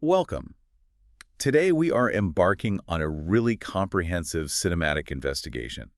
Welcome. Today we are embarking on a really comprehensive cinematic investigation.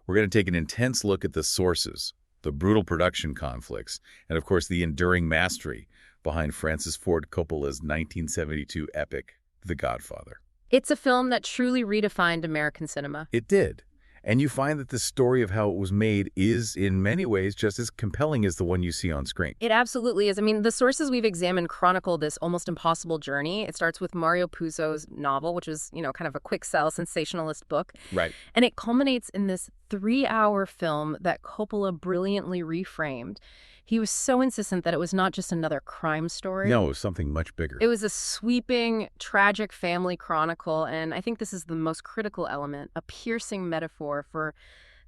We're going to take an intense look at the sources, the brutal production conflicts, and of course the enduring mastery behind Francis Ford Coppola's 1972 epic, The Godfather. It's a film that truly redefined American cinema. It did. And you find that the story of how it was made is, in many ways, just as compelling as the one you see on screen. It absolutely is. I mean, the sources we've examined chronicle this almost impossible journey. It starts with Mario Puzo's novel, which is, kind of a quick sell sensationalist book. Right. And it culminates in this 3-hour film that Coppola brilliantly reframed. He was so insistent that it was not just another crime story. No, it was something much bigger. It was a sweeping, tragic family chronicle, and I think this is the most critical element, a piercing metaphor for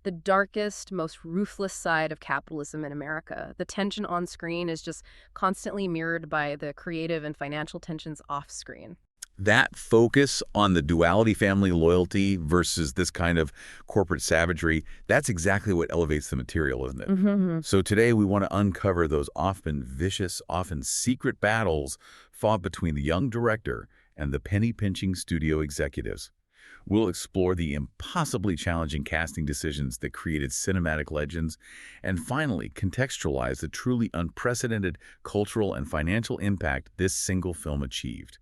the darkest, most ruthless side of capitalism in America. The tension on screen is just constantly mirrored by the creative and financial tensions off screen. That focus on the duality family loyalty versus this kind of corporate savagery, that's exactly what elevates the material, isn't it? Mm-hmm. So today we want to uncover those often vicious, often secret battles fought between the young director and the penny-pinching studio executives. We'll explore the impossibly challenging casting decisions that created cinematic legends, and finally contextualize the truly unprecedented cultural and financial impact this single film achieved.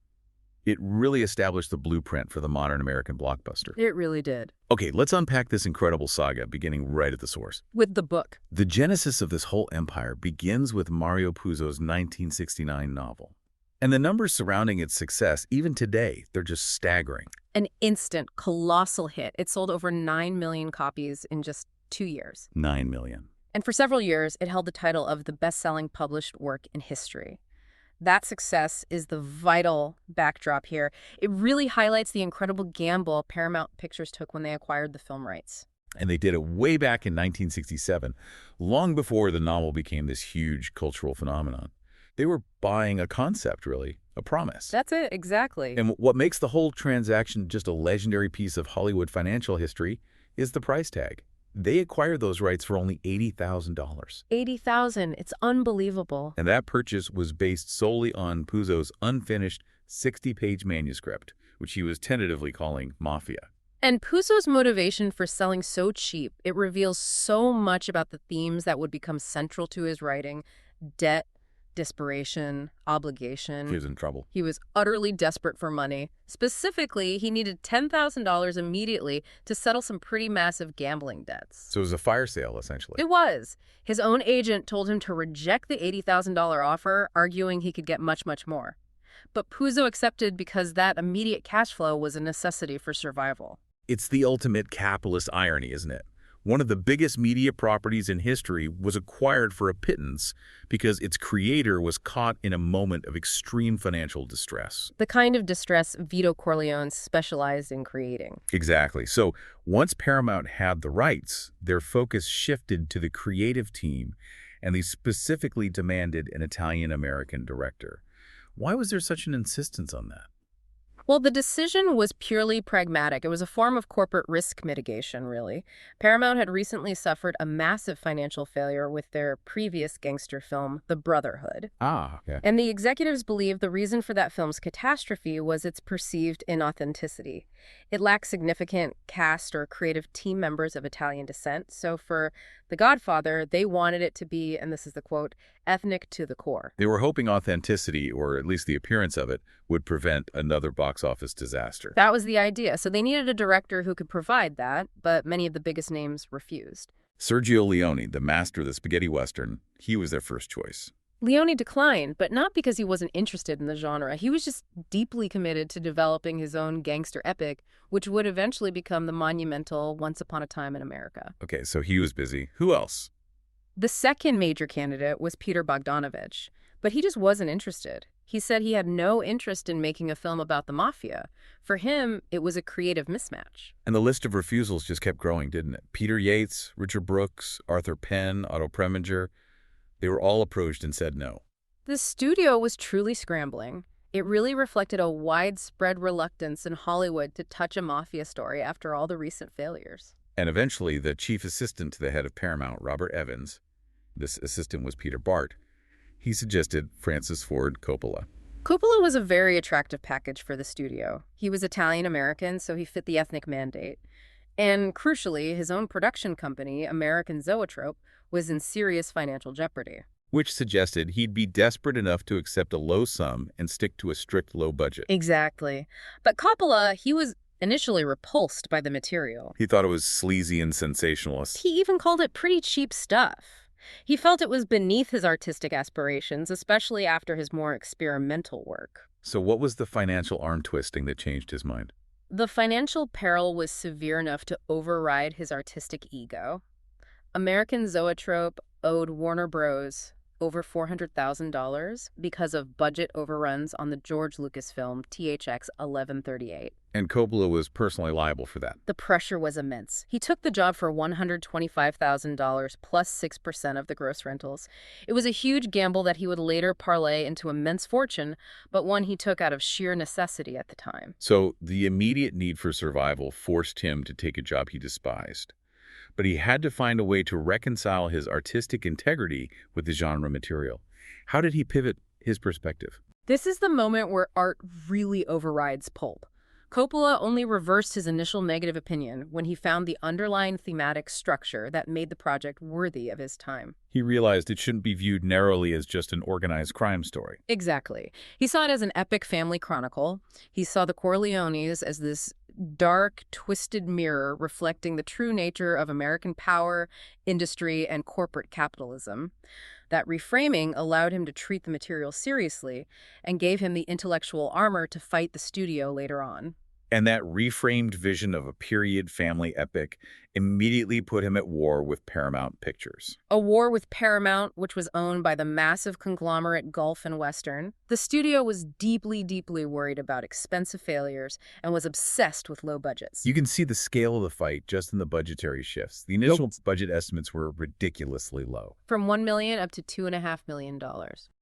It really established the blueprint for the modern American blockbuster. It really did. Okay, let's unpack this incredible saga, beginning right at the source. With the book. The genesis of this whole empire begins with Mario Puzo's 1969 novel. And the numbers surrounding its success, even today, they're just staggering. An instant, colossal hit. It sold over 9 million copies in just 2 years. 9 million. And for several years, it held the title of the best-selling published work in history. That success is the vital backdrop here. It really highlights the incredible gamble Paramount Pictures took when they acquired the film rights. And they did it way back in 1967, long before the novel became this huge cultural phenomenon. They were buying a concept, really, a promise. That's it, exactly. And what makes the whole transaction just a legendary piece of Hollywood financial history is the price tag. They acquired those rights for only $80,000. $80,000. It's unbelievable. And that purchase was based solely on Puzo's unfinished 60-page manuscript, which he was tentatively calling Mafia. And Puzo's motivation for selling so cheap, it reveals so much about the themes that would become central to his writing: debt, desperation, obligation. He was in trouble. He was utterly desperate for money. Specifically, he needed $10,000 immediately to settle some pretty massive gambling debts. So it was a fire sale, essentially. It was. His own agent told him to reject the $80,000 offer, arguing he could get much, much more. But Puzo accepted because that immediate cash flow was a necessity for survival. It's the ultimate capitalist irony, isn't it? One of the biggest media properties in history was acquired for a pittance because its creator was caught in a moment of extreme financial distress. The kind of distress Vito Corleone specialized in creating. Exactly. So once Paramount had the rights, their focus shifted to the creative team, and they specifically demanded an Italian-American director. Why was there such an insistence on that? Well, the decision was purely pragmatic. It was a form of corporate risk mitigation, really. Paramount had recently suffered a massive financial failure with their previous gangster film, The Brotherhood. Ah, okay. And the executives believed the reason for that film's catastrophe was its perceived inauthenticity. It lacked significant cast or creative team members of Italian descent. So for The Godfather, they wanted it to be, and this is the quote, ethnic to the core. They were hoping authenticity, or at least the appearance of it, would prevent another box office disaster. That was the idea. So they needed a director who could provide that, but many of the biggest names refused. Sergio Leone, the master of the spaghetti western, he was their first choice. Leone declined, but not because he wasn't interested in the genre. He was just deeply committed to developing his own gangster epic, which would eventually become the monumental Once Upon a Time in America. Okay, so he was busy. Who else? The second major candidate was Peter Bogdanovich, but he just wasn't interested. He said he had no interest in making a film about the mafia. For him, it was a creative mismatch. And the list of refusals just kept growing, didn't it? Peter Yates, Richard Brooks, Arthur Penn, Otto Preminger, they were all approached and said no. The studio was truly scrambling. It really reflected a widespread reluctance in Hollywood to touch a mafia story after all the recent failures. And eventually, the chief assistant to the head of Paramount, Robert Evans, this assistant was Peter Bart, he suggested Francis Ford Coppola. Coppola was a very attractive package for the studio. He was Italian-American, so he fit the ethnic mandate. And crucially, his own production company, American Zoetrope, was in serious financial jeopardy. Which suggested he'd be desperate enough to accept a low sum and stick to a strict low budget. Exactly. But Coppola, he was initially repulsed by the material. He thought it was sleazy and sensationalist. He even called it pretty cheap stuff. He felt it was beneath his artistic aspirations, especially after his more experimental work. So what was the financial arm twisting that changed his mind? The financial peril was severe enough to override his artistic ego. American Zoetrope owed Warner Bros. Over $400,000 because of budget overruns on the George Lucas film THX 1138. And Coppola was personally liable for that. The pressure was immense. He took the job for $125,000 plus 6% of the gross rentals. It was a huge gamble that he would later parlay into immense fortune, but one he took out of sheer necessity at the time. So the immediate need for survival forced him to take a job he despised. But he had to find a way to reconcile his artistic integrity with the genre material. How did he pivot his perspective? This is the moment where art really overrides pulp. Coppola only reversed his initial negative opinion when he found the underlying thematic structure that made the project worthy of his time. He realized it shouldn't be viewed narrowly as just an organized crime story. Exactly. He saw it as an epic family chronicle. He saw the Corleones as this dark, twisted mirror reflecting the true nature of American power, industry, and corporate capitalism. That reframing allowed him to treat the material seriously and gave him the intellectual armor to fight the studio later on. And that reframed vision of a period family epic immediately put him at war with Paramount Pictures. A war with Paramount, which was owned by the massive conglomerate Gulf and Western. The studio was deeply, deeply worried about expensive failures and was obsessed with low budgets. You can see the scale of the fight just in the budgetary shifts. The initial budget estimates were ridiculously low. From $1 million up to $2.5 million.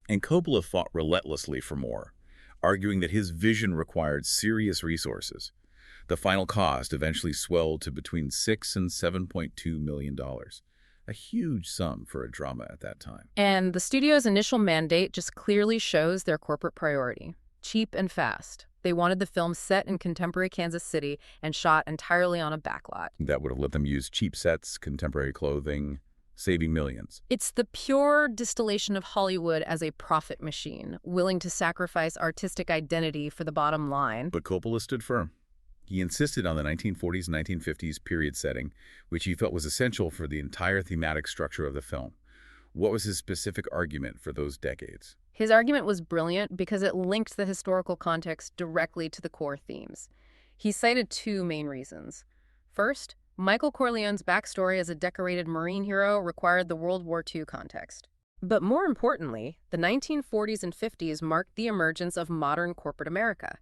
And Coppola fought relentlessly for more, arguing that his vision required serious resources. The final cost eventually swelled to between $6 and $7.2 million, a huge sum for a drama at that time. And the studio's initial mandate just clearly shows their corporate priority: cheap and fast. They wanted the film set in contemporary Kansas City and shot entirely on a backlot. That would have let them use cheap sets, contemporary clothing, saving millions. It's the pure distillation of Hollywood as a profit machine, willing to sacrifice artistic identity for the bottom line. But Coppola stood firm. He insisted on the 1940s and 1950s period setting, which he felt was essential for the entire thematic structure of the film. What was his specific argument for those decades? His argument was brilliant because it linked the historical context directly to the core themes. He cited two main reasons. First, Michael Corleone's backstory as a decorated Marine hero required the World War II context. But more importantly, the 1940s and 50s marked the emergence of modern corporate America.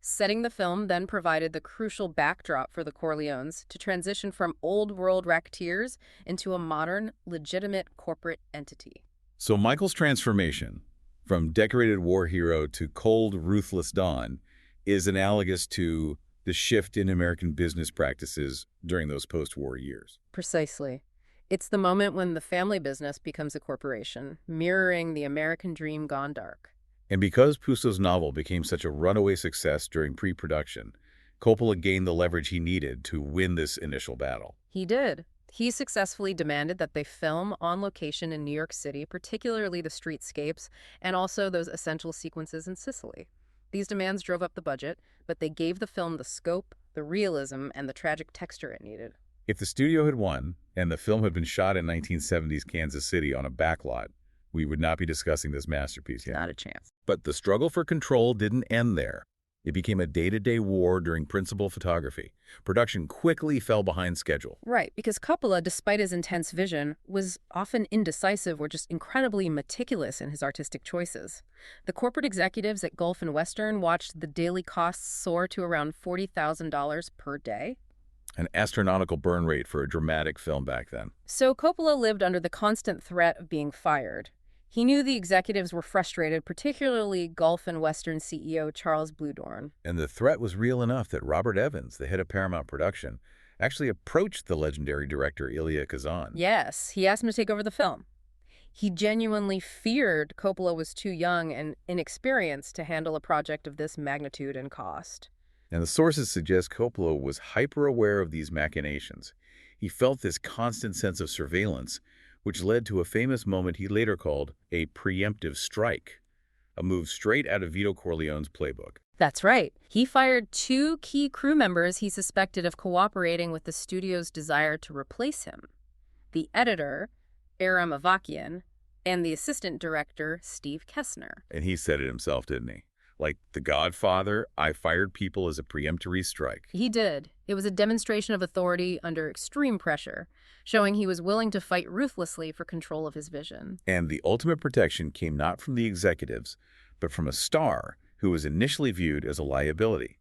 Setting the film then provided the crucial backdrop for the Corleones to transition from old-world racketeers into a modern, legitimate corporate entity. So Michael's transformation from decorated war hero to cold, ruthless Don is analogous to the shift in American business practices during those post-war years. Precisely. It's the moment when the family business becomes a corporation, mirroring the American dream gone dark. And because Puzo's novel became such a runaway success during pre-production, Coppola gained the leverage he needed to win this initial battle. He did. He successfully demanded that they film on location in New York City, particularly the streetscapes, and also those essential sequences in Sicily. These demands drove up the budget, but they gave the film the scope, the realism, and the tragic texture it needed. If the studio had won, and the film had been shot in 1970s Kansas City on a backlot, we would not be discussing this masterpiece yet. Not a chance. But the struggle for control didn't end there. It became a day-to-day war during principal photography. Production quickly fell behind schedule. Right, because Coppola, despite his intense vision, was often indecisive or just incredibly meticulous in his artistic choices. The corporate executives at Gulf and Western watched the daily costs soar to around $40,000 per day. An astronomical burn rate for a dramatic film back then. So Coppola lived under the constant threat of being fired. He knew the executives were frustrated, particularly Gulf and Western CEO Charles Bluedorn. And the threat was real enough that Robert Evans, the head of Paramount Production, actually approached the legendary director Elia Kazan. Yes, he asked him to take over the film. He genuinely feared Coppola was too young and inexperienced to handle a project of this magnitude and cost. And the sources suggest Coppola was hyper-aware of these machinations. He felt this constant sense of surveillance, which led to a famous moment he later called a preemptive strike, a move straight out of Vito Corleone's playbook. That's right. He fired two key crew members he suspected of cooperating with the studio's desire to replace him: the editor, Aram Avakian, and the assistant director, Steve Kessner. And he said it himself, didn't he? Like the Godfather, I fired people as a preemptory strike. He did. It was a demonstration of authority under extreme pressure, showing he was willing to fight ruthlessly for control of his vision. And the ultimate protection came not from the executives, but from a star who was initially viewed as a liability.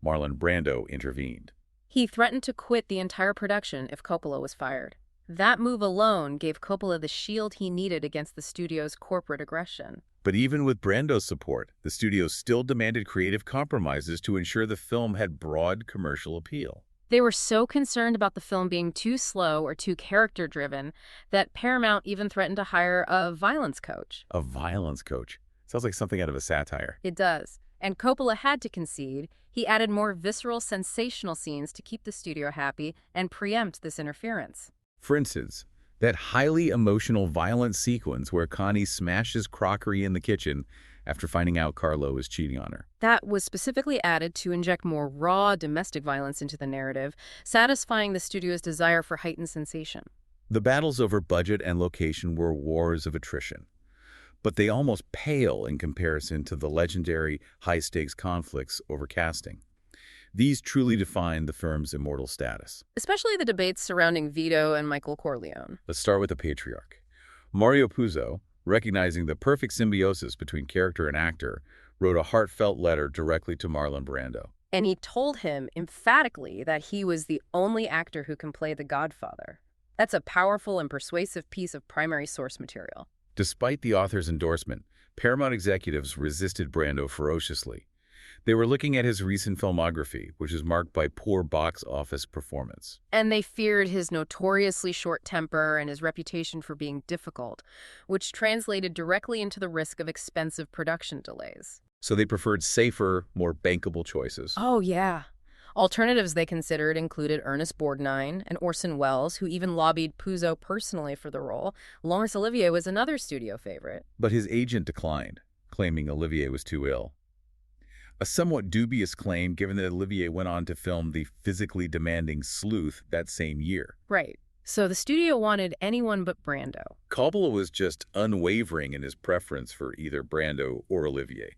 Marlon Brando intervened. He threatened to quit the entire production if Coppola was fired. That move alone gave Coppola the shield he needed against the studio's corporate aggression. But even with Brando's support, the studio still demanded creative compromises to ensure the film had broad commercial appeal. They were so concerned about the film being too slow or too character-driven that Paramount even threatened to hire a violence coach. A violence coach. Sounds like something out of a satire. It does. And Coppola had to concede. He added more visceral, sensational scenes to keep the studio happy and preempt this interference. For instance, that highly emotional, violent sequence where Connie smashes crockery in the kitchen after finding out Carlo is cheating on her. That was specifically added to inject more raw domestic violence into the narrative, satisfying the studio's desire for heightened sensation. The battles over budget and location were wars of attrition, but they almost pale in comparison to the legendary high-stakes conflicts over casting. These truly defined the firm's immortal status. Especially the debates surrounding Vito and Michael Corleone. Let's start with the patriarch. Mario Puzo, recognizing the perfect symbiosis between character and actor, wrote a heartfelt letter directly to Marlon Brando. And he told him emphatically that he was the only actor who can play the Godfather. That's a powerful and persuasive piece of primary source material. Despite the author's endorsement, Paramount executives resisted Brando ferociously. They were looking at his recent filmography, which is marked by poor box office performance. And they feared his notoriously short temper and his reputation for being difficult, which translated directly into the risk of expensive production delays. So they preferred safer, more bankable choices. Oh, yeah. Alternatives they considered included Ernest Borgnine and Orson Welles, who even lobbied Puzo personally for the role. Laurence Olivier was another studio favorite. But his agent declined, claiming Olivier was too ill. A somewhat dubious claim, given that Olivier went on to film the physically demanding Sleuth that same year. Right. So the studio wanted anyone but Brando. Coppola was just unwavering in his preference for either Brando or Olivier.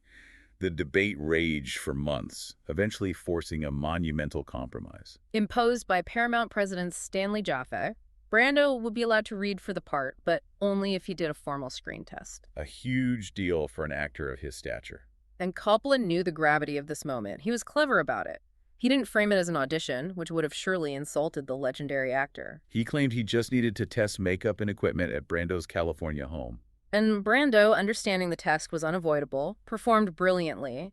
The debate raged for months, eventually forcing a monumental compromise. Imposed by Paramount president Stanley Jaffe, Brando would be allowed to read for the part, but only if he did a formal screen test. A huge deal for an actor of his stature. And Coppola knew the gravity of this moment. He was clever about it. He didn't frame it as an audition, which would have surely insulted the legendary actor. He claimed he just needed to test makeup and equipment at Brando's California home. And Brando, understanding the test was unavoidable, performed brilliantly.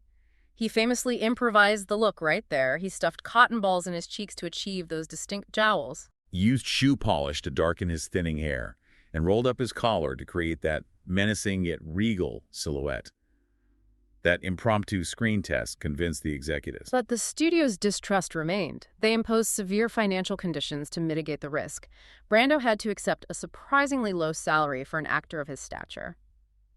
He famously improvised the look right there. He stuffed cotton balls in his cheeks to achieve those distinct jowls. Used shoe polish to darken his thinning hair, and rolled up his collar to create that menacing yet regal silhouette. That impromptu screen test convinced the executives. But the studio's distrust remained. They imposed severe financial conditions to mitigate the risk. Brando had to accept a surprisingly low salary for an actor of his stature.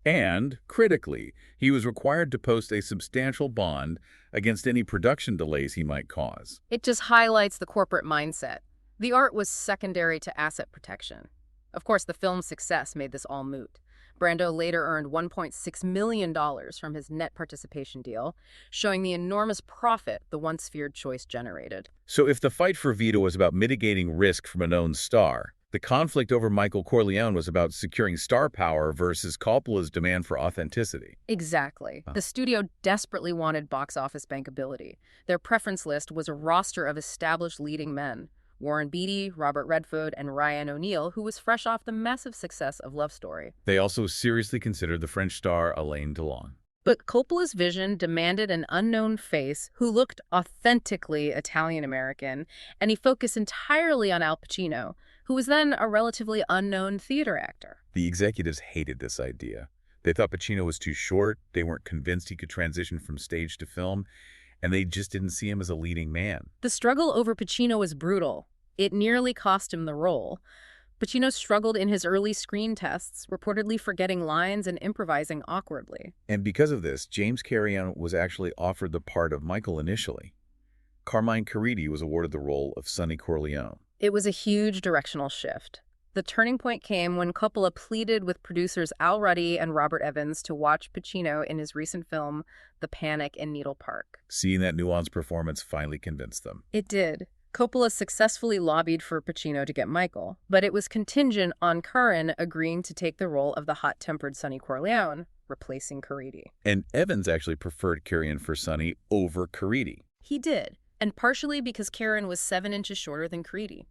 And, critically, he was required to post a substantial bond against any production delays he might cause. It just highlights the corporate mindset. The art was secondary to asset protection. Of course, the film's success made this all moot. Brando later earned $1.6 million from his net participation deal, showing the enormous profit the once feared choice generated. So if the fight for Vito was about mitigating risk from a known star, the conflict over Michael Corleone was about securing star power versus Coppola's demand for authenticity. Exactly. The studio desperately wanted box office bankability. Their preference list was a roster of established leading men: Warren Beatty, Robert Redford, and Ryan O'Neal, who was fresh off the massive success of Love Story. They also seriously considered the French star Alain Delon. But Coppola's vision demanded an unknown face who looked authentically Italian-American, and he focused entirely on Al Pacino, who was then a relatively unknown theater actor. The executives hated this idea. They thought Pacino was too short, they weren't convinced he could transition from stage to film, and they just didn't see him as a leading man. The struggle over Pacino was brutal. It nearly cost him the role. Pacino struggled in his early screen tests, reportedly forgetting lines and improvising awkwardly. And because of this, James Carrion was actually offered the part of Michael initially. Carmine Caridi was awarded the role of Sonny Corleone. It was a huge directional shift. The turning point came when Coppola pleaded with producers Al Ruddy and Robert Evans to watch Pacino in his recent film, The Panic in Needle Park. Seeing that nuanced performance finally convinced them. It did. Coppola successfully lobbied for Pacino to get Michael, but it was contingent on Curran agreeing to take the role of the hot-tempered Sonny Corleone, replacing Caridi. And Evans actually preferred Carrion for Sonny over Caridi. He did, and partially because Curran was 7 inches shorter than Caridi.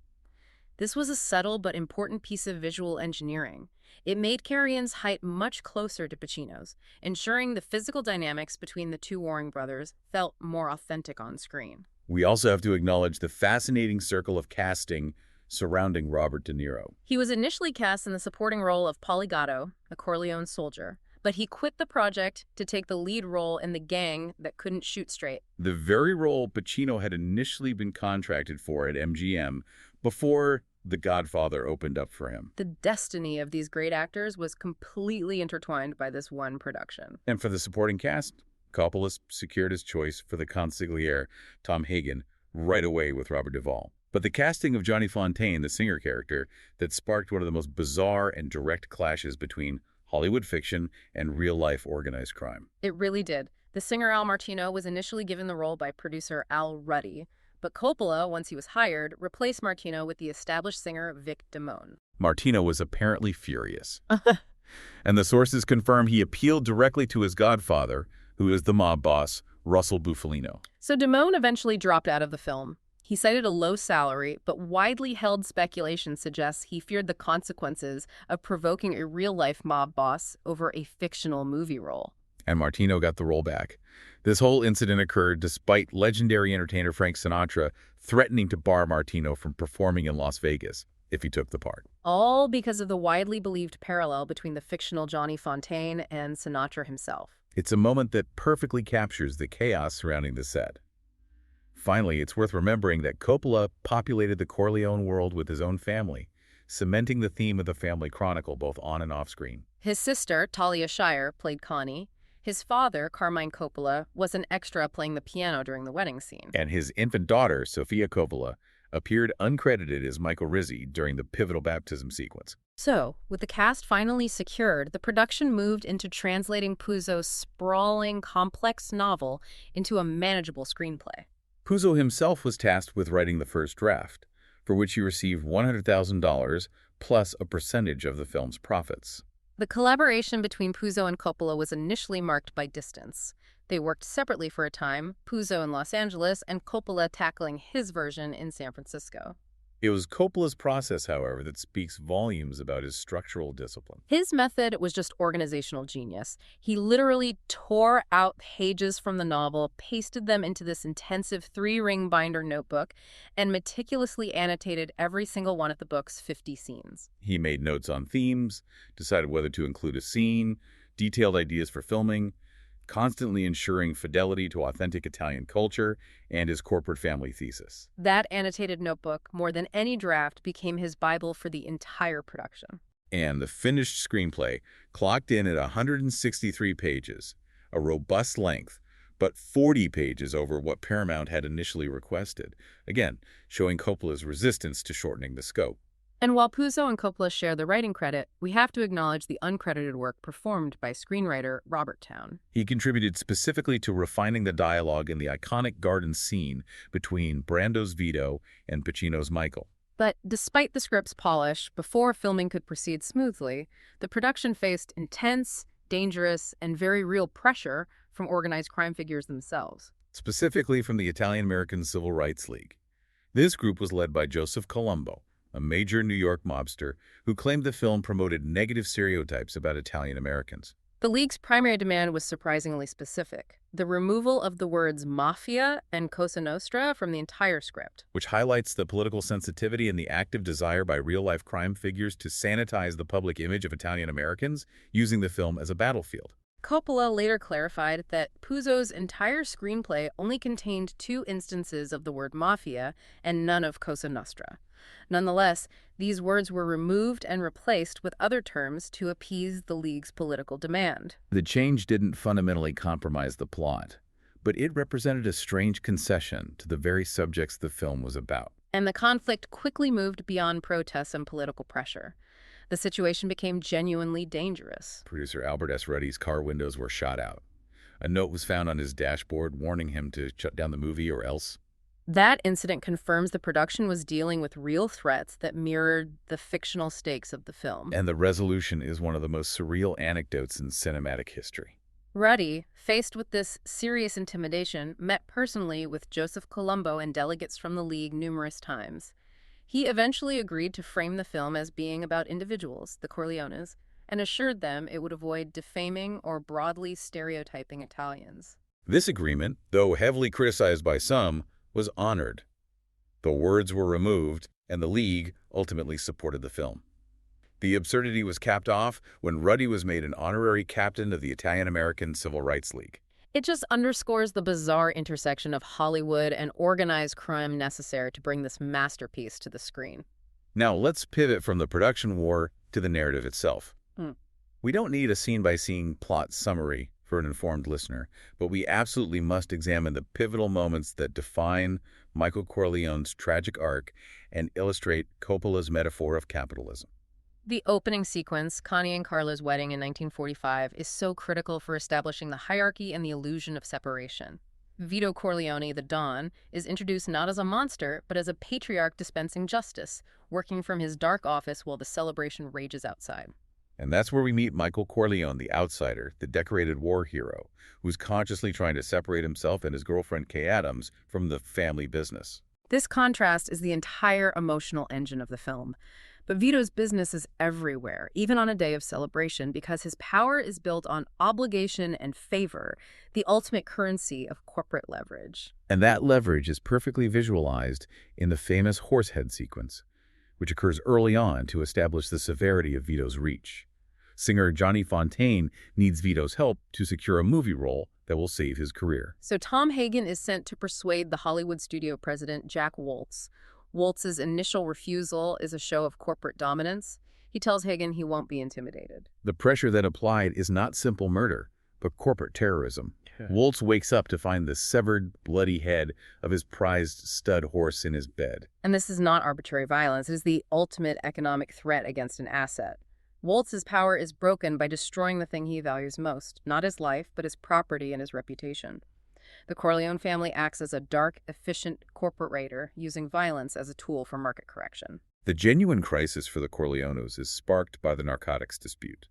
This was a subtle but important piece of visual engineering. It made Carrion's height much closer to Pacino's, ensuring the physical dynamics between the two warring brothers felt more authentic on screen. We also have to acknowledge the fascinating circle of casting surrounding Robert De Niro. He was initially cast in the supporting role of Poligato, a Corleone soldier, but he quit the project to take the lead role in The Gang That Couldn't Shoot Straight. The very role Pacino had initially been contracted for at MGM before The Godfather opened up for him. The destiny of these great actors was completely intertwined by this one production. And for the supporting cast, Coppola secured his choice for the consigliere, Tom Hagen, right away with Robert Duvall. But the casting of Johnny Fontaine, the singer character, that sparked one of the most bizarre and direct clashes between Hollywood fiction and real-life organized crime. It really did. The singer Al Martino was initially given the role by producer Al Ruddy, but Coppola, once he was hired, replaced Martino with the established singer Vic Damone. Martino was apparently furious. And the sources confirm he appealed directly to his godfather, who is the mob boss, Russell Bufalino. So Damone eventually dropped out of the film. He cited a low salary, but widely held speculation suggests he feared the consequences of provoking a real-life mob boss over a fictional movie role. And Martino got the role back. This whole incident occurred despite legendary entertainer Frank Sinatra threatening to bar Martino from performing in Las Vegas if he took the part. All because of the widely believed parallel between the fictional Johnny Fontaine and Sinatra himself. It's a moment that perfectly captures the chaos surrounding the set. Finally, it's worth remembering that Coppola populated the Corleone world with his own family, cementing the theme of the family chronicle both on and off screen. His sister, Talia Shire, played Connie. His father, Carmine Coppola, was an extra playing the piano during the wedding scene. And his infant daughter, Sofia Coppola, appeared uncredited as Michael Rizzi during the pivotal baptism sequence. So, with the cast finally secured, the production moved into translating Puzo's sprawling, complex novel into a manageable screenplay. Puzo himself was tasked with writing the first draft, for which he received $100,000 plus a percentage of the film's profits. The collaboration between Puzo and Coppola was initially marked by distance. They worked separately for a time, Puzo in Los Angeles and Coppola tackling his version in San Francisco. It was Coppola's process, however, that speaks volumes about his structural discipline. His method was just organizational genius. He literally tore out pages from the novel, pasted them into this intensive 3-ring binder notebook, and meticulously annotated every single one of the book's 50 scenes. He made notes on themes, decided whether to include a scene, detailed ideas for filming, constantly ensuring fidelity to authentic Italian culture and his corporate family thesis. That annotated notebook, more than any draft, became his Bible for the entire production. And the finished screenplay clocked in at 163 pages, a robust length, but 40 pages over what Paramount had initially requested, again, showing Coppola's resistance to shortening the scope. And while Puzo and Coppola share the writing credit, we have to acknowledge the uncredited work performed by screenwriter Robert Towne. He contributed specifically to refining the dialogue in the iconic garden scene between Brando's Vito and Pacino's Michael. But despite the script's polish, before filming could proceed smoothly, the production faced intense, dangerous, and very real pressure from organized crime figures themselves. Specifically from the Italian-American Civil Rights League. This group was led by Joseph Colombo, a major New York mobster who claimed the film promoted negative stereotypes about Italian Americans. The League's primary demand was surprisingly specific: the removal of the words mafia and Cosa Nostra from the entire script. which highlights the political sensitivity and the active desire by real-life crime figures to sanitize the public image of Italian Americans, using the film as a battlefield. Coppola later clarified that Puzo's entire screenplay only contained 2 instances of the word mafia and none of Cosa Nostra. Nonetheless, these words were removed and replaced with other terms to appease the League's political demand. The change didn't fundamentally compromise the plot, but it represented a strange concession to the very subjects the film was about. And the conflict quickly moved beyond protests and political pressure. The situation became genuinely dangerous. Producer Albert S. Ruddy's car windows were shot out. A note was found on his dashboard warning him to shut down the movie or else. That incident confirms the production was dealing with real threats that mirrored the fictional stakes of the film. And the resolution is one of the most surreal anecdotes in cinematic history. Ruddy, faced with this serious intimidation, met personally with Joseph Colombo and delegates from the League numerous times. He eventually agreed to frame the film as being about individuals, the Corleones, and assured them it would avoid defaming or broadly stereotyping Italians. This agreement, though heavily criticized by some, was honored. The words were removed, and the League ultimately supported the film. The absurdity was capped off when Ruddy was made an honorary captain of the Italian-American Civil Rights League. It just underscores the bizarre intersection of Hollywood and organized crime necessary to bring this masterpiece to the screen. Now let's pivot from the production war to the narrative itself. We don't need a scene-by-scene plot summary for an informed listener, but we absolutely must examine the pivotal moments that define Michael Corleone's tragic arc and illustrate Coppola's metaphor of capitalism. The opening sequence, Connie and Carlo's wedding in 1945, is so critical for establishing the hierarchy and the illusion of separation. Vito Corleone, the Don, is introduced not as a monster, but as a patriarch dispensing justice, working from his dark office while the celebration rages outside. And that's where we meet Michael Corleone, the outsider, the decorated war hero, who's consciously trying to separate himself and his girlfriend Kay Adams from the family business. This contrast is the entire emotional engine of the film. But Vito's business is everywhere, even on a day of celebration, because his power is built on obligation and favor, the ultimate currency of corporate leverage. And that leverage is perfectly visualized in the famous horsehead sequence, which occurs early on to establish the severity of Vito's reach. Singer Johnny Fontaine needs Vito's help to secure a movie role that will save his career. So Tom Hagen is sent to persuade the Hollywood studio president, Jack Woltz. Woltz's initial refusal is a show of corporate dominance. He tells Hagen he won't be intimidated. The pressure that applied is not simple murder, but corporate terrorism. Woltz wakes up to find the severed, bloody head of his prized stud horse in his bed. And this is not arbitrary violence. It is the ultimate economic threat against an asset. Woltz's power is broken by destroying the thing he values most, not his life, but his property and his reputation. The Corleone family acts as a dark, efficient corporate raider, using violence as a tool for market correction. The genuine crisis for the Corleones is sparked by the narcotics dispute.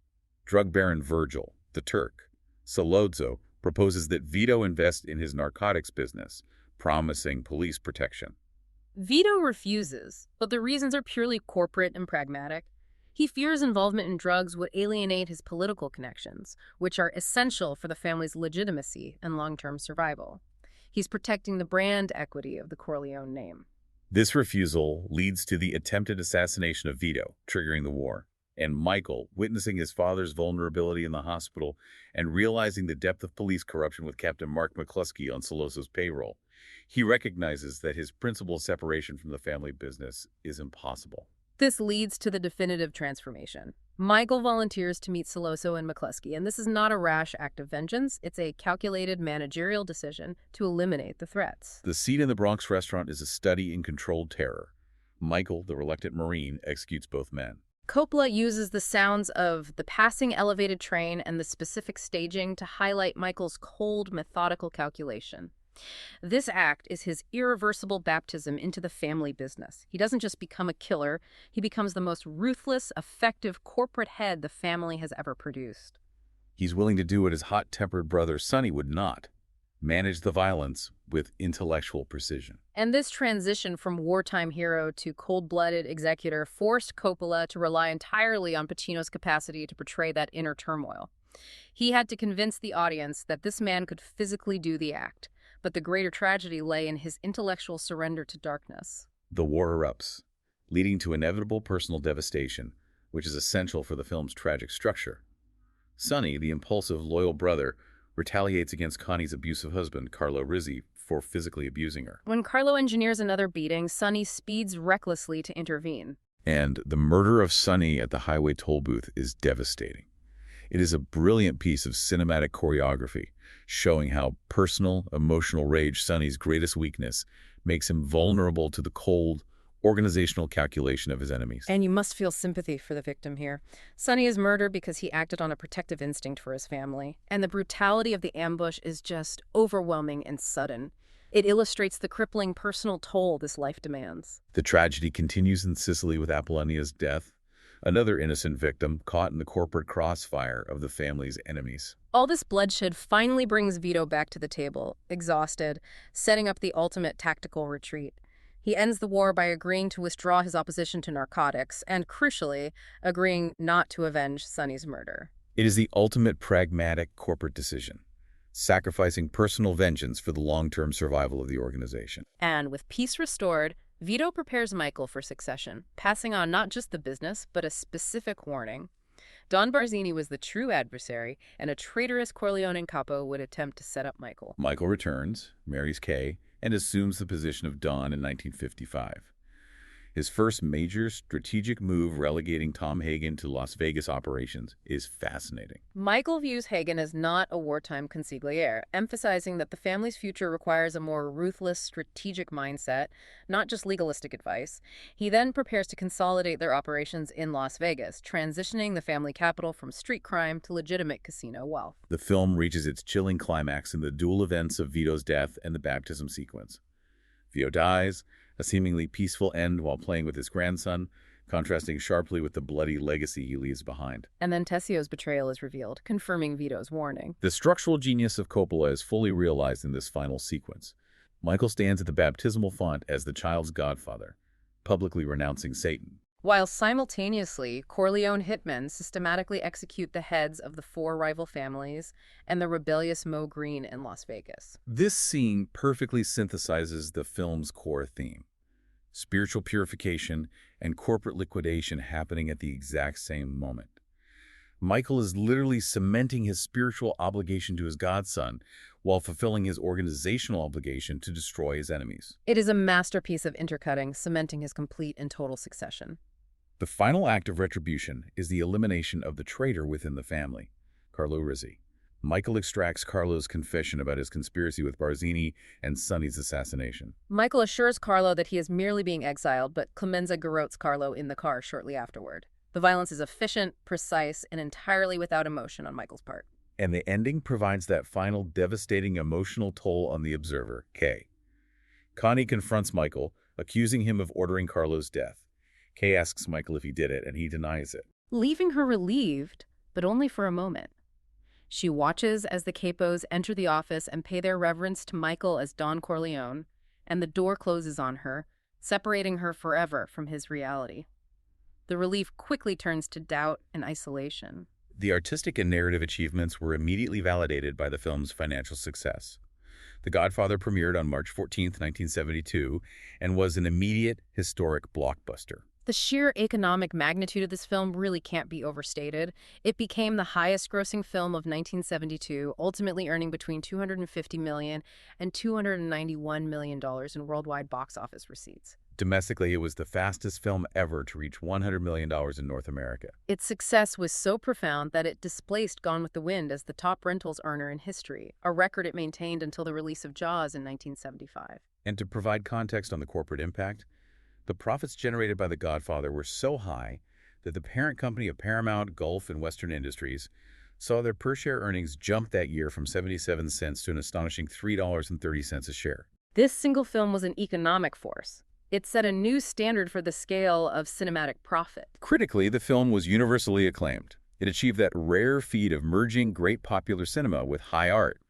Drug baron Virgil, the Turk, Salozzo, proposes that Vito invest in his narcotics business, promising police protection. Vito refuses, but the reasons are purely corporate and pragmatic. He fears involvement in drugs would alienate his political connections, which are essential for the family's legitimacy and long-term survival. He's protecting the brand equity of the Corleone name. This refusal leads to the attempted assassination of Vito, triggering the war. And Michael, witnessing his father's vulnerability in the hospital and realizing the depth of police corruption with Captain Mark McCluskey on Solozzo's payroll, he recognizes that his principal separation from the family business is impossible. This leads to the definitive transformation. Michael volunteers to meet Solozzo and McCluskey, and this is not a rash act of vengeance. It's a calculated managerial decision to eliminate the threats. The scene in the Bronx restaurant is a study in controlled terror. Michael, the reluctant Marine, executes both men. Coppola uses the sounds of the passing elevated train and the specific staging to highlight Michael's cold, methodical calculation. This act is his irreversible baptism into the family business. He doesn't just become a killer, he becomes the most ruthless, effective corporate head the family has ever produced. He's willing to do what his hot-tempered brother Sonny would not: manage the violence with intellectual precision. And this transition from wartime hero to cold-blooded executor forced Coppola to rely entirely on Pacino's capacity to portray that inner turmoil. He had to convince the audience that this man could physically do the act, but the greater tragedy lay in his intellectual surrender to darkness. The war erupts, leading to inevitable personal devastation, which is essential for the film's tragic structure. Sonny, the impulsive, loyal brother, retaliates against Connie's abusive husband, Carlo Rizzi, for physically abusing her. When Carlo engineers another beating, Sonny speeds recklessly to intervene. And the murder of Sonny at the highway toll booth is devastating. It is a brilliant piece of cinematic choreography, showing how personal, emotional rage, Sonny's greatest weakness, makes him vulnerable to the cold, organizational calculation of his enemies. And you must feel sympathy for the victim here. Sonny is murdered because he acted on a protective instinct for his family, and the brutality of the ambush is just overwhelming and sudden. It illustrates the crippling personal toll this life demands. The tragedy continues in Sicily with Apollonia's death, another innocent victim caught in the corporate crossfire of the family's enemies. All this bloodshed finally brings Vito back to the table, exhausted, setting up the ultimate tactical retreat. He ends the war by agreeing to withdraw his opposition to narcotics and, crucially, agreeing not to avenge Sonny's murder. It is the ultimate pragmatic corporate decision, sacrificing personal vengeance for the long-term survival of the organization. And with peace restored, Vito prepares Michael for succession, passing on not just the business, but a specific warning. Don Barzini was the true adversary, and a traitorous Corleone capo would attempt to set up Michael. Michael returns, marries Kay, and assumes the position of Don in 1955. His first major strategic move, relegating Tom Hagen to Las Vegas operations, is fascinating. Michael views Hagen as not a wartime consigliere, emphasizing that the family's future requires a more ruthless, strategic mindset, not just legalistic advice. He then prepares to consolidate their operations in Las Vegas, transitioning the family capital from street crime to legitimate casino wealth. The film reaches its chilling climax in the dual events of Vito's death and the baptism sequence. Vito dies, a seemingly peaceful end while playing with his grandson, contrasting sharply with the bloody legacy he leaves behind. And then Tessio's betrayal is revealed, confirming Vito's warning. The structural genius of Coppola is fully realized in this final sequence. Michael stands at the baptismal font as the child's godfather, publicly renouncing Satan. While simultaneously, Corleone hitmen systematically execute the heads of the four rival families and the rebellious Mo Green in Las Vegas. This scene perfectly synthesizes the film's core theme: spiritual purification and corporate liquidation happening at the exact same moment. Michael is literally cementing his spiritual obligation to his godson while fulfilling his organizational obligation to destroy his enemies. It is a masterpiece of intercutting, cementing his complete and total succession. The final act of retribution is the elimination of the traitor within the family, Carlo Rizzi. Michael extracts Carlo's confession about his conspiracy with Barzini and Sonny's assassination. Michael assures Carlo that he is merely being exiled, but Clemenza garrotes Carlo in the car shortly afterward. The violence is efficient, precise, and entirely without emotion on Michael's part. And the ending provides that final devastating emotional toll on the observer, Kay. Connie confronts Michael, accusing him of ordering Carlo's death. Kay asks Michael if he did it, and he denies it, leaving her relieved, but only for a moment. She watches as the capos enter the office and pay their reverence to Michael as Don Corleone, and the door closes on her, separating her forever from his reality. The relief quickly turns to doubt and isolation. The artistic and narrative achievements were immediately validated by the film's financial success. The Godfather premiered on March 14, 1972, and was an immediate, historic blockbuster. The sheer economic magnitude of this film really can't be overstated. It became the highest-grossing film of 1972, ultimately earning between $250 million and $291 million in worldwide box office receipts. Domestically, it was the fastest film ever to reach $100 million in North America. Its success was so profound that it displaced Gone with the Wind as the top rentals earner in history, a record it maintained until the release of Jaws in 1975. And to provide context on the corporate impact, the profits generated by The Godfather were so high that the parent company of Paramount, Gulf, and Western Industries saw their per-share earnings jump that year from 77 cents to an astonishing $3.30 a share. This single film was an economic force. It set a new standard for the scale of cinematic profit. Critically, the film was universally acclaimed. It achieved that rare feat of merging great popular cinema with high art.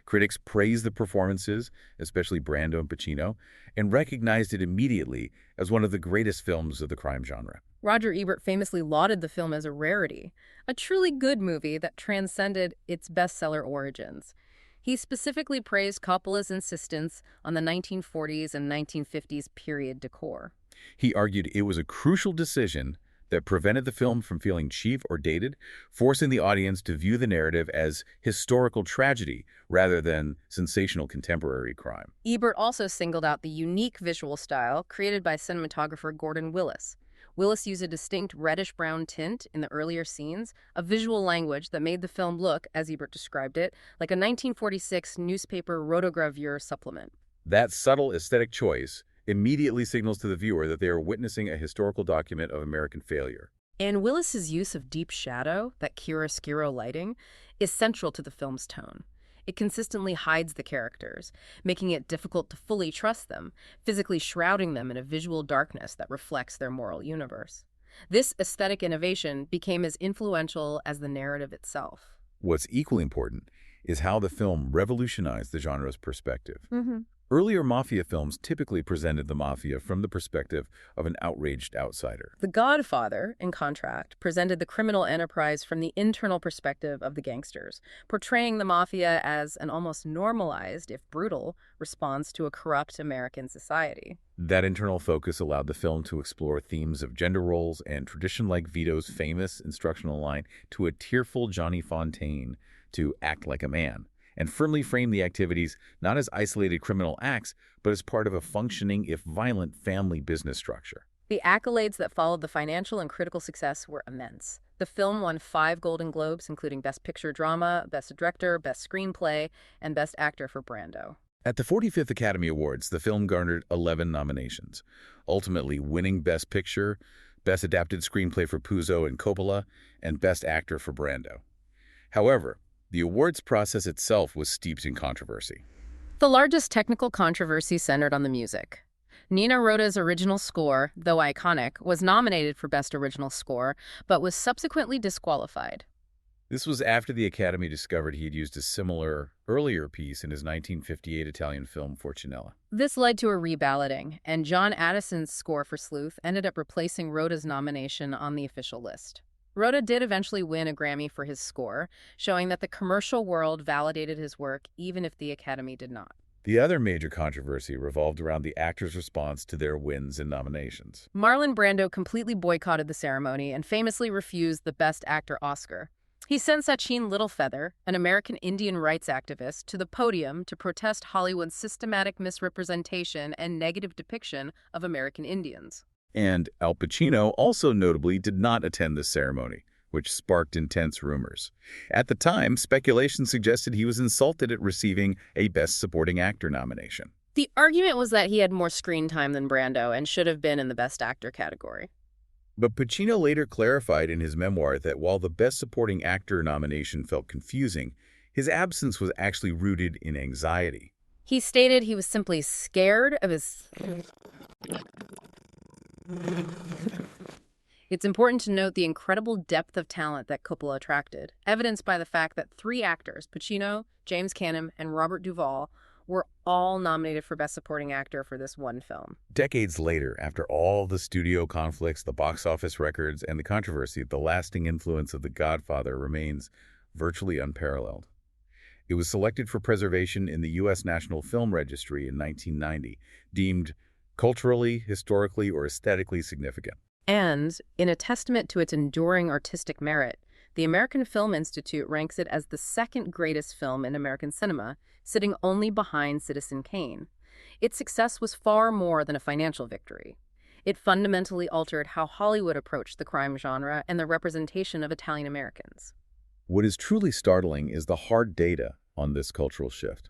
Critics praised the performances, especially Brando and Pacino, and recognized it immediately as one of the greatest films of the crime genre. Roger Ebert famously lauded the film as a rarity, a truly good movie that transcended its bestseller origins. He specifically praised Coppola's insistence on the 1940s and 1950s period decor. He argued it was a crucial decision that prevented the film from feeling cheap or dated, forcing the audience to view the narrative as historical tragedy rather than sensational contemporary crime. Ebert also singled out the unique visual style created by cinematographer Gordon Willis. Willis used a distinct reddish-brown tint in the earlier scenes, a visual language that made the film look, as Ebert described it, like a 1946 newspaper rotogravure supplement. That subtle aesthetic choice immediately signals to the viewer that they are witnessing a historical document of American failure. And Willis's use of deep shadow, that chiaroscuro lighting, is central to the film's tone. It consistently hides the characters, making it difficult to fully trust them, physically shrouding them in a visual darkness that reflects their moral universe. This aesthetic innovation became as influential as the narrative itself. What's equally important is how the film revolutionized the genre's perspective. Mm-hmm. Earlier mafia films typically presented the mafia from the perspective of an outraged outsider. The Godfather, in contrast, presented the criminal enterprise from the internal perspective of the gangsters, portraying the mafia as an almost normalized, if brutal, response to a corrupt American society. That internal focus allowed the film to explore themes of gender roles and tradition, like Vito's famous instructional line to a tearful Johnny Fontaine to act like a man, and firmly frame the activities not as isolated criminal acts, but as part of a functioning, if violent, family business structure. The accolades that followed the financial and critical success were immense. The film won 5 Golden Globes, including Best Picture Drama, Best Director, Best Screenplay, and Best Actor for Brando. At the 45th Academy Awards, the film garnered 11 nominations, ultimately winning Best Picture, Best Adapted Screenplay for Puzo and Coppola, and Best Actor for Brando. However, the awards process itself was steeped in controversy. The largest technical controversy centered on the music. Nino Rota's original score, though iconic, was nominated for Best Original Score, but was subsequently disqualified. This was after the Academy discovered he had used a similar, earlier piece in his 1958 Italian film Fortunella. This led to a reballoting, and John Addison's score for Sleuth ended up replacing Rota's nomination on the official list. Rota did eventually win a Grammy for his score, showing that the commercial world validated his work even if the Academy did not. The other major controversy revolved around the actors' response to their wins and nominations. Marlon Brando completely boycotted the ceremony and famously refused the Best Actor Oscar. He sent Sachin Littlefeather, an American Indian rights activist, to the podium to protest Hollywood's systematic misrepresentation and negative depiction of American Indians. And Al Pacino also notably did not attend this ceremony, which sparked intense rumors. At the time, speculation suggested he was insulted at receiving a Best Supporting Actor nomination. The argument was that he had more screen time than Brando and should have been in the Best Actor category. But Pacino later clarified in his memoir that while the Best Supporting Actor nomination felt confusing, his absence was actually rooted in anxiety. He stated he was simply scared of his... It's important to note the incredible depth of talent that Coppola attracted, evidenced by the fact that 3 actors, Pacino, James Caan, and Robert Duvall, were all nominated for Best Supporting Actor for this one film. Decades later, after all the studio conflicts, the box office records, and the controversy, the lasting influence of The Godfather remains virtually unparalleled. It was selected for preservation in the U.S. National Film Registry in 1990, deemed culturally, historically, or aesthetically significant. And, in a testament to its enduring artistic merit, the American Film Institute ranks it as the 2nd greatest film in American cinema, sitting only behind Citizen Kane. Its success was far more than a financial victory. It fundamentally altered how Hollywood approached the crime genre and the representation of Italian Americans. What is truly startling is the hard data on this cultural shift.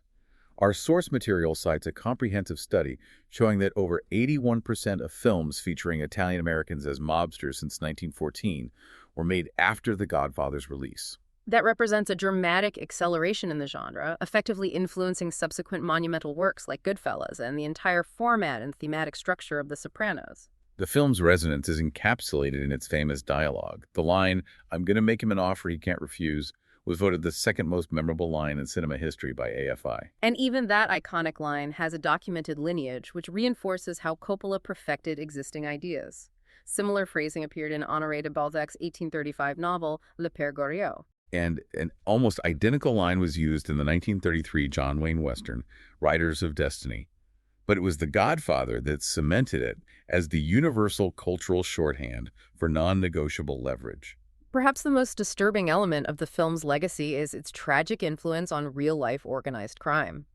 Our source material cites a comprehensive study showing that over 81% of films featuring Italian Americans as mobsters since 1914 were made after The Godfather's release. That represents a dramatic acceleration in the genre, effectively influencing subsequent monumental works like Goodfellas and the entire format and thematic structure of The Sopranos. The film's resonance is encapsulated in its famous dialogue. The line, "I'm going to make him an offer he can't refuse," was voted the 2nd most memorable line in cinema history by AFI. And even that iconic line has a documented lineage which reinforces how Coppola perfected existing ideas. Similar phrasing appeared in Honoré de Balzac's 1835 novel, Le Père Goriot. And an almost identical line was used in the 1933 John Wayne Western, Riders of Destiny. But it was The Godfather that cemented it as the universal cultural shorthand for non-negotiable leverage. Perhaps the most disturbing element of the film's legacy is its tragic influence on real-life organized crime.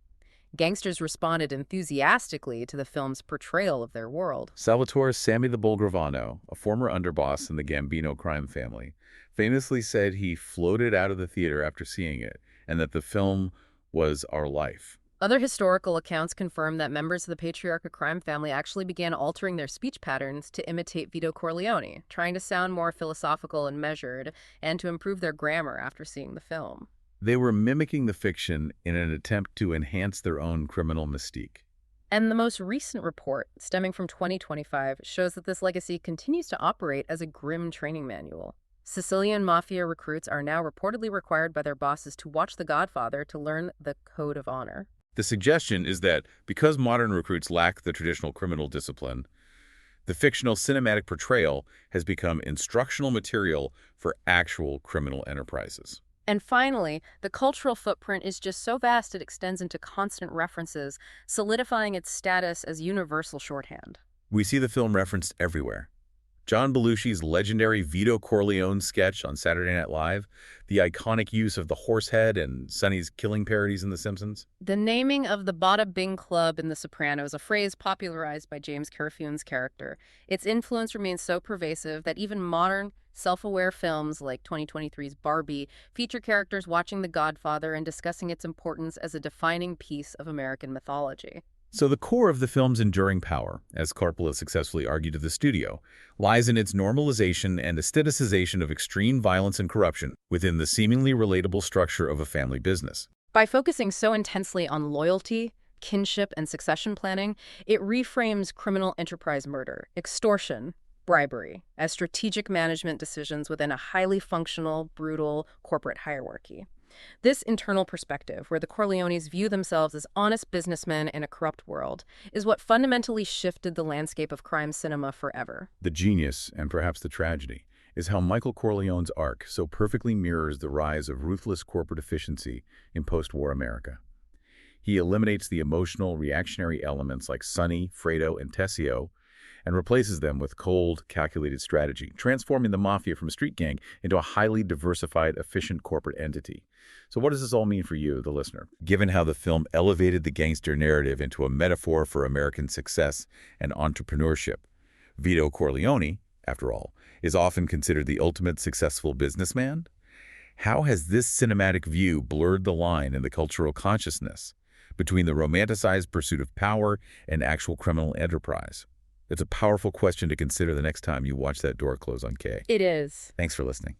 Gangsters responded enthusiastically to the film's portrayal of their world. Salvatore Sammy the Bull Gravano, a former underboss in the Gambino crime family, famously said he floated out of the theater after seeing it and that the film was our life. Other historical accounts confirm that members of the patriarchal crime family actually began altering their speech patterns to imitate Vito Corleone, trying to sound more philosophical and measured, and to improve their grammar after seeing the film. They were mimicking the fiction in an attempt to enhance their own criminal mystique. And the most recent report, stemming from 2025, shows that this legacy continues to operate as a grim training manual. Sicilian mafia recruits are now reportedly required by their bosses to watch The Godfather to learn the code of honor. The suggestion is that because modern recruits lack the traditional criminal discipline, the fictional cinematic portrayal has become instructional material for actual criminal enterprises. And finally, the cultural footprint is just so vast it extends into constant references, solidifying its status as universal shorthand. We see the film referenced everywhere. John Belushi's legendary Vito Corleone sketch on Saturday Night Live, the iconic use of the horse head and Sonny's killing parodies in The Simpsons. The naming of the Bada Bing Club in The Sopranos, a phrase popularized by James Carafione's character. Its influence remains so pervasive that even modern, self-aware films like 2023's Barbie feature characters watching The Godfather and discussing its importance as a defining piece of American mythology. So the core of the film's enduring power, as Coppola successfully argued to the studio, lies in its normalization and aestheticization of extreme violence and corruption within the seemingly relatable structure of a family business. By focusing so intensely on loyalty, kinship, and succession planning, it reframes criminal enterprise murder, extortion, bribery as strategic management decisions within a highly functional, brutal corporate hierarchy. This internal perspective, where the Corleones view themselves as honest businessmen in a corrupt world, is what fundamentally shifted the landscape of crime cinema forever. The genius, and perhaps the tragedy, is how Michael Corleone's arc so perfectly mirrors the rise of ruthless corporate efficiency in post-war America. He eliminates the emotional, reactionary elements like Sonny, Fredo, and Tessio, and replaces them with cold, calculated strategy, transforming the mafia from a street gang into a highly diversified, efficient corporate entity. So what does this all mean for you, the listener? Given how the film elevated the gangster narrative into a metaphor for American success and entrepreneurship, Vito Corleone, after all, is often considered the ultimate successful businessman. How has this cinematic view blurred the line in the cultural consciousness between the romanticized pursuit of power and actual criminal enterprise? It's a powerful question to consider the next time you watch that door close on K. It is. Thanks for listening.